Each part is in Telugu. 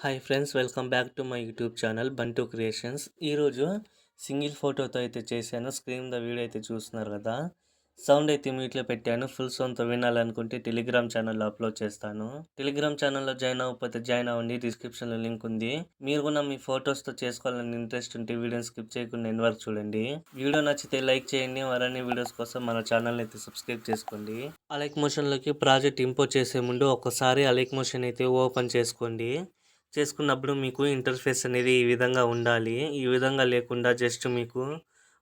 Hi friends, welcome back to my YouTube channel బంటు క్రియేషన్స్. ఈరోజు సింగిల్ ఫోటోతో అయితే చేశాను. స్క్రీన్ ద వీడియో అయితే చూస్తున్నారు కదా. సౌండ్ అయితే మ్యూట్లో పెట్టాను. ఫుల్ సౌండ్తో వినాలనుకుంటే టెలిగ్రామ్ ఛానల్లో అప్లోడ్ చేస్తాను. టెలిగ్రామ్ ఛానల్లో జాయిన్ అవ్వకపోతే జాయిన్ అవ్వండి, డిస్క్రిప్షన్లో లింక్ ఉంది. మీరు కూడా మీ ఫొటోస్తో చేసుకోవాలని ఇంట్రెస్ట్ ఉంటే వీడియోని స్కిప్ చేయకుండా ఎండ్ వరకు చూడండి. వీడియో నచ్చితే లైక్ చేయండి. మరిన్ని వీడియోస్ కోసం మన ఛానల్ని అయితే సబ్స్క్రైబ్ చేసుకోండి. అలైక్ మోషన్లోకి ప్రాజెక్ట్ ఇంపోర్ట్ చేసే ముందు ఒకసారి అలైక్ మోషన్ అయితే ఓపెన్ చేసుకోండి. చేసుకున్నప్పుడు మీకు ఇంటర్ఫేస్ అనేది ఈ విధంగా ఉండాలి. ఈ విధంగా లేకుండా జస్ట్ మీకు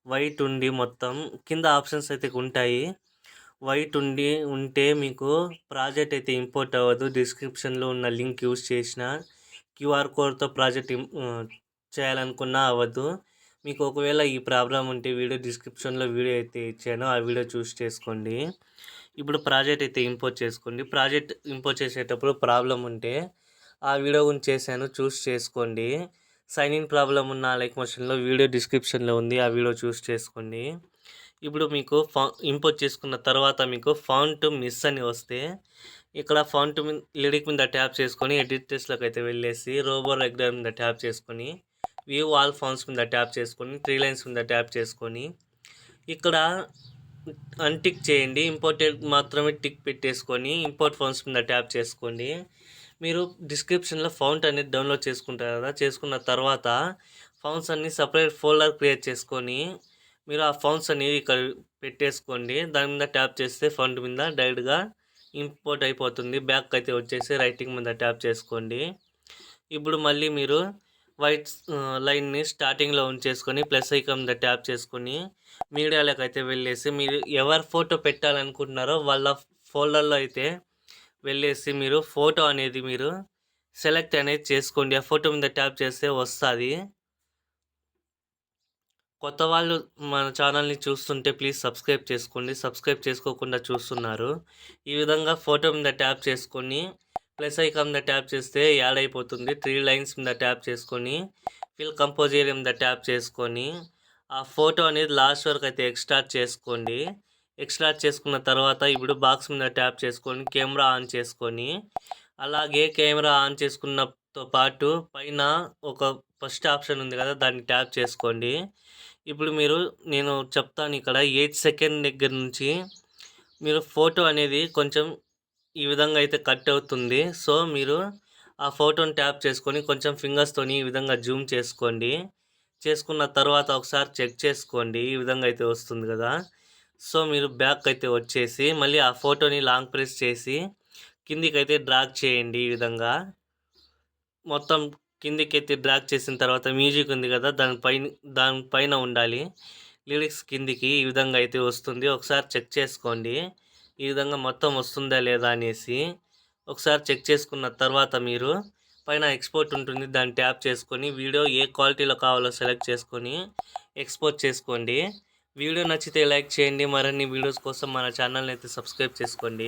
వైట్ ఉండి మొత్తం కింద ఆప్షన్స్ అయితే ఉంటాయి. వైట్ ఉంటే మీకు ప్రాజెక్ట్ అయితే ఇంపోర్ట్ అవ్వదు. డిస్క్రిప్షన్లో ఉన్న లింక్ యూజ్ చేసిన క్యూఆర్ కోడ్తో ప్రాజెక్ట్ చేయాలనుకున్నా అవ్వదు. మీకు ఒకవేళ ఈ ప్రాబ్లం ఉంటే వీడియో డిస్క్రిప్షన్లో వీడియో అయితే ఇచ్చాను, ఆ వీడియో చూస్ చేసుకోండి. ఇప్పుడు ప్రాజెక్ట్ అయితే ఇంపోర్ట్ చేసుకోండి. ప్రాజెక్ట్ ఇంపోర్ట్ చేసేటప్పుడు ప్రాబ్లం ఉంటే ఆ వీడియో గురించి చేశాను, చూస్ చేసుకోండి. సైన్ ఇన్ ప్రాబ్లం ఉన్న లైక్ మోషన్లో వీడియో డిస్క్రిప్షన్లో ఉంది, ఆ వీడియో చూస్ చేసుకోండి. ఇప్పుడు మీకు ఇంపోర్ట్ చేసుకున్న తర్వాత మీకు ఫాంట్ మిస్ అని వస్తే ఇక్కడ ఫాంట్ లిరిక్ మీద ట్యాప్ చేసుకొని ఎడిటర్స్లోకి అయితే వెళ్ళేసి రోబో రెగ్యులర్ మీద ట్యాప్ చేసుకొని వ్యూ ఆల్ ఫాంట్స్ మీద ట్యాప్ చేసుకొని 3 లైన్స్ మీద ట్యాప్ చేసుకొని ఇక్కడ అన్టిక్ చేయండి. ఇంపోర్టెడ్ మాత్రమే టిక్ పెట్టేసుకొని ఇంపోర్ట్ ఫాంట్స్ మీద ట్యాప్ చేసుకోండి. మీరు డిస్క్రిప్షన్లో ఫౌంట్ అనేది డౌన్లోడ్ చేసుకుంటారు కదా. చేసుకున్న తర్వాత ఫౌంట్స్ అన్ని సపరేట్ ఫోల్డర్ క్రియేట్ చేసుకొని మీరు ఆ ఫౌంట్స్ అనేవి ఇక్కడ పెట్టేసుకోండి. దాని మీద ట్యాప్ చేస్తే ఫౌంట్ మీద డైరెక్ట్గా ఇంపోర్ట్ అయిపోతుంది. బ్యాక్ అయితే వచ్చేసి రైటింగ్ మీద ట్యాప్ చేసుకోండి. ఇప్పుడు మళ్ళీ మీరు వైట్ లైన్ని స్టార్టింగ్లో ఉంచేసుకొని ప్లస్ ఐకాన్ మీద ట్యాప్ చేసుకొని మీడియాలోకి అయితే వెళ్ళేసి మీరు ఎవరు ఫోటో పెట్టాలనుకుంటున్నారో వాళ్ళ ఫోల్డర్లో అయితే వెళ్ళేసి మీరు ఫోటో అనేది మీరు సెలెక్ట్ అనేది చేసుకోండి. ఆ ఫోటో మీద ట్యాప్ చేస్తే వస్తుంది. కొత్త వాళ్ళు మన ఛానల్ని చూస్తుంటే ప్లీజ్ సబ్స్క్రైబ్ చేసుకోండి. సబ్స్క్రైబ్ చేసుకోకుండా చూస్తున్నారు. ఈ విధంగా ఫోటో మీద ట్యాప్ చేసుకొని ప్లస్ ఐకాన్ మీద ట్యాప్ చేస్తే యాడ్ అయిపోతుంది. 3 లైన్స్ మీద ట్యాప్ చేసుకొని ఫిల్ కంపోజ్ ఏరియా మీద ట్యాప్ చేసుకొని ఆ ఫోటో అనేది లాస్ట్ వరకు అయితే ఎక్స్ట్రాక్ట్ చేసుకోండి. ఎక్స్ట్రాక్ట్ చేసుకున్న తర్వాత ఇప్పుడు బాక్స్ మీద ట్యాప్ చేసుకొని కెమెరా ఆన్ చేసుకొని అలాగే కెమెరా ఆన్ చేసుకున్నతో పాటు పైన ఒక ఫస్ట్ ఆప్షన్ ఉంది కదా, దాన్ని ట్యాప్ చేసుకోండి. ఇప్పుడు నేను చెప్తాను ఇక్కడ 8 సెకండ్ దగ్గర నుంచి మీరు ఫోటో అనేది కొంచెం ఈ విధంగా అయితే కట్ అవుతుంది. సో మీరు ఆ ఫోటోని ట్యాప్ చేసుకొని కొంచెం ఫింగర్స్తోని ఈ విధంగా జూమ్ చేసుకోండి. చేసుకున్న తర్వాత ఒకసారి చెక్ చేసుకోండి. ఈ విధంగా అయితే వస్తుంది కదా. సో మీరు బ్యాక్ అయితే వచ్చేసి మళ్ళీ ఆ ఫోటోని లాంగ్ ప్రెస్ చేసి కిందికి అయితే డ్రాగ్ చేయండి. ఈ విధంగా మొత్తం కిందికి అయితే డ్రాగ్ చేసిన తర్వాత మ్యూజిక్ ఉంది కదా, దానిపైన ఉండాలి లిరిక్స్ కిందికి. ఈ విధంగా అయితే వస్తుంది. ఒకసారి చెక్ చేసుకోండి ఈ విధంగా మొత్తం వస్తుందా లేదా అనేసి. ఒకసారి చెక్ చేసుకున్న తర్వాత మీరు పైన ఎక్స్పోర్ట్ ఉంటుంది, దాన్ని ట్యాప్ చేసుకొని వీడియో ఏ క్వాలిటీలో కావాలో సెలెక్ట్ చేసుకొని ఎక్స్పోర్ట్ చేసుకోండి. వీడియో నచ్చితే లైక్ చేయండి. మరిన్ని వీడియోస్ కోసం మన ఛానల్ని అయితే సబ్స్క్రైబ్ చేసుకోండి.